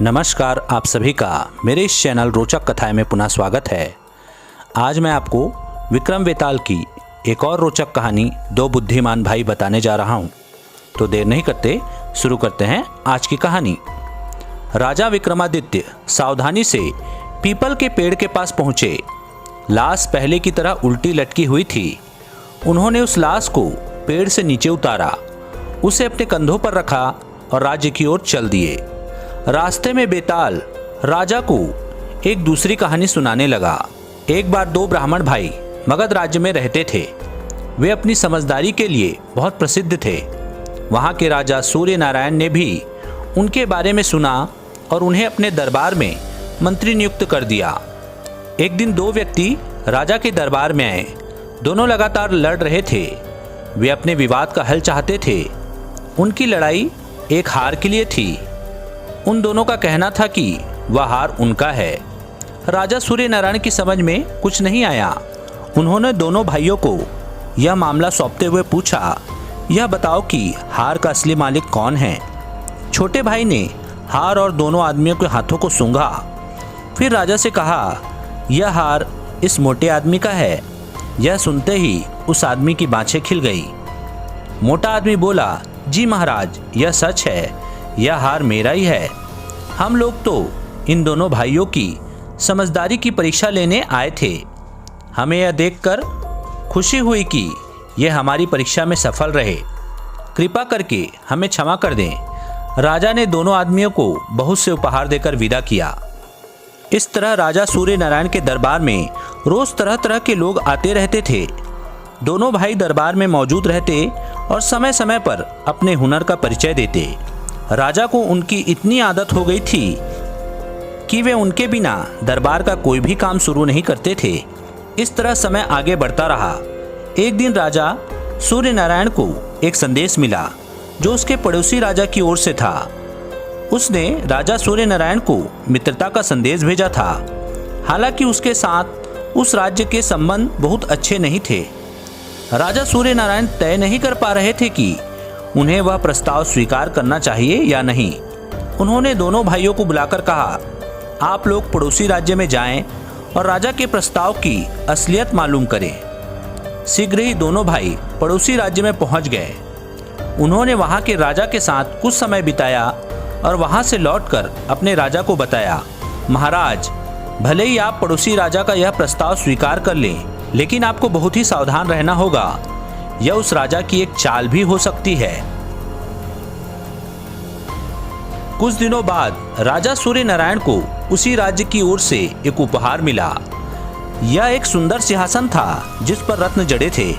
नमस्कार, आप सभी का मेरे इस चैनल रोचक कथाएं में पुनः स्वागत है। आज मैं आपको विक्रम बेताल की एक और रोचक कहानी दो बुद्धिमान भाई बताने जा रहा हूं। तो देर नहीं करते शुरू करते हैं आज की कहानी। राजा विक्रमादित्य सावधानी से पीपल के पेड़ के पास पहुंचे। लाश पहले की तरह उल्टी लटकी हुई थी। उन्होंने उस लाश को पेड़ से नीचे उतारा, उसे अपने कंधों पर रखा और राज्य की ओर चल दिए। रास्ते में बेताल राजा को एक दूसरी कहानी सुनाने लगा। एक बार दो ब्राह्मण भाई मगध राज्य में रहते थे। वे अपनी समझदारी के लिए बहुत प्रसिद्ध थे। वहाँ के राजा सूर्य नारायण ने भी उनके बारे में सुना और उन्हें अपने दरबार में मंत्री नियुक्त कर दिया। एक दिन दो व्यक्ति राजा के दरबार में आए। दोनों लगातार लड़ रहे थे। वे अपने विवाद का हल चाहते थे। उनकी लड़ाई एक हार के लिए थी। उन दोनों का कहना था कि वह हार उनका है। राजा सूर्य नारायण की समझ में कुछ नहीं आया। उन्होंने दोनों भाइयों को यह मामला सौंपते हुए पूछा, यह बताओ कि हार का असली मालिक कौन है। छोटे भाई ने हार और दोनों आदमियों के हाथों को सूंघा। फिर राजा से कहा, यह हार इस मोटे आदमी का है। यह सुनते ही उस आदमी की बाँछें खिल गई। मोटा आदमी बोला, जी महाराज, यह सच है, यह हार मेरा ही है। हम लोग तो इन दोनों भाइयों की समझदारी की परीक्षा लेने आए थे। हमें यह देखकर खुशी हुई कि यह हमारी परीक्षा में सफल रहे। कृपा करके हमें क्षमा कर दें। राजा ने दोनों आदमियों को बहुत से उपहार देकर विदा किया। इस तरह राजा सूर्य नारायण के दरबार में रोज तरह तरह के लोग आते रहते थे। दोनों भाई दरबार में मौजूद रहते और समय समय पर अपने हुनर का परिचय देते। राजा को उनकी इतनी आदत हो गई थी कि वे उनके बिना दरबार का कोई भी काम शुरू नहीं करते थे। इस तरह समय आगे बढ़ता रहा। एक दिन राजा सूर्य नारायण को एक संदेश मिला जो उसके पड़ोसी राजा की ओर से था। उसने राजा सूर्य नारायण को मित्रता का संदेश भेजा था। हालांकि उसके साथ उस राज्य के संबंध बहुत अच्छे नहीं थे। राजा सूर्य नारायण तय नहीं कर पा रहे थे कि उन्हें वह प्रस्ताव स्वीकार करना चाहिए या नहीं। उन्होंने दोनों भाइयों को बुलाकर कहा, आप लोग पड़ोसी राज्य में जाएं और राजा के प्रस्ताव की असलियत मालूम करें। शीघ्र ही दोनों भाई पड़ोसी राज्य में पहुंच गए। उन्होंने वहां के राजा के साथ कुछ समय बिताया और वहां से लौटकर अपने राजा को बताया, महाराज, भले ही आप पड़ोसी राजा का यह प्रस्ताव स्वीकार कर लें, लेकिन आपको बहुत ही सावधान रहना होगा। यह उस राजा की एक चाल भी हो सकती है। कुछ दिनों बाद राजा सूर्य नारायण को उसी राज्य की ओर से एक उपहार मिला। यह एक सुंदर सिंहासन था जिस पर रत्न जड़े थे।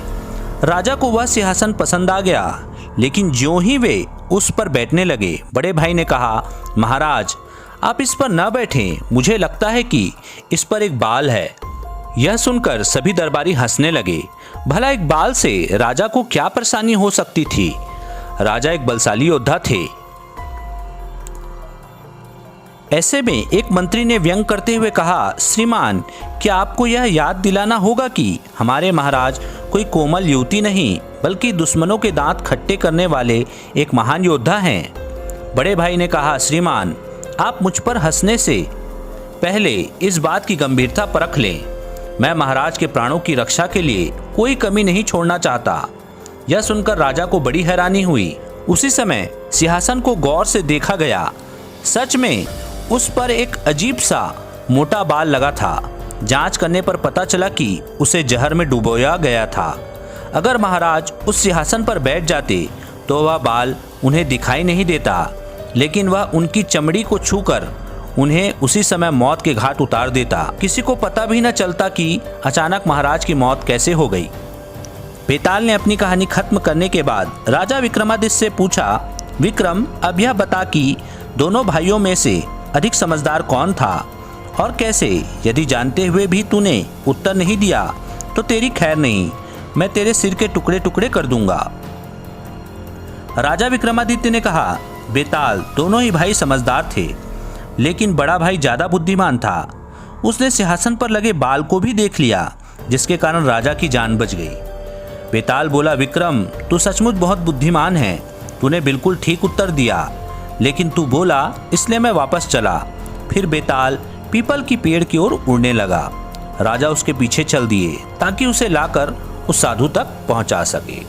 राजा को वह सिंहासन पसंद आ गया, लेकिन ज्यों ही वे उस पर बैठने लगे, बड़े भाई ने कहा, महाराज, आप इस पर न बैठें, मुझे लगता है कि इस पर एक बाल है। यह सुनकर सभी दरबारी हंसने लगे। भला एक बाल से राजा को क्या परेशानी हो सकती थी। राजा एक बलशाली योद्धा थे। ऐसे में एक मंत्री ने व्यंग करते हुए कहा, श्रीमान, क्या आपको यह याद दिलाना होगा कि हमारे महाराज कोई कोमल युवती नहीं, बल्कि दुश्मनों के दांत खट्टे करने वाले एक महान योद्धा हैं। बड़े भाई ने कहा, श्रीमान, आप मुझ पर हंसने से पहले इस बात की गंभीरता परख लें। मैं महाराज के प्राणों की रक्षा के लिए कोई कमी नहीं छोड़ना चाहता। यह सुनकर राजा को बड़ी हैरानी हुई। उसी समय सिंहासन को गौर से देखा गया। सच में उस पर एक अजीब सा मोटा बाल लगा था। जांच करने पर पता चला कि उसे जहर में डुबोया गया था। अगर महाराज उस सिंहासन पर बैठ जाते तो वह बाल उन्हें दिखाई नहीं देता, लेकिन वह उनकी चमड़ी को छूकर उन्हें उसी समय मौत के घाट उतार देता। किसी को पता भी न चलता कि अचानक महाराज की मौत कैसे हो गई। बेताल ने अपनी कहानी खत्म करने के बाद राजा विक्रमादित्य से पूछा, विक्रम, अब यह बता कि दोनों भाइयों में से अधिक समझदार कौन था और कैसे। यदि जानते हुए भी तूने उत्तर नहीं दिया तो तेरी खैर नहीं, मैं तेरे सिर के टुकड़े टुकड़े कर दूंगा। राजा विक्रमादित्य ने कहा, बेताल, दोनों ही भाई समझदार थे, लेकिन बड़ा भाई ज्यादा बुद्धिमान था। उसने सिंहासन पर लगे बाल को भी देख लिया, जिसके कारण राजा की जान बच गई। बेताल बोला, विक्रम, तू सचमुच बहुत बुद्धिमान है। तूने बिल्कुल ठीक उत्तर दिया। लेकिन तू बोला इसलिए मैं वापस चला। फिर बेताल पीपल की पेड़ की ओर उड़ने लगा। राजा उसके पीछे चल दिए ताकि उसे लाकर उस साधु तक पहुंचा सके।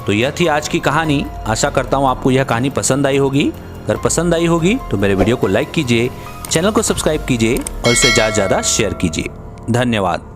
तो यह थी आज की कहानी। आशा करता हूं आपको यह कहानी पसंद आई होगी। अगर पसंद आई होगी तो मेरे वीडियो को लाइक कीजिए, चैनल को सब्सक्राइब कीजिए और इसे ज़्यादा से ज़्यादा शेयर कीजिए। धन्यवाद।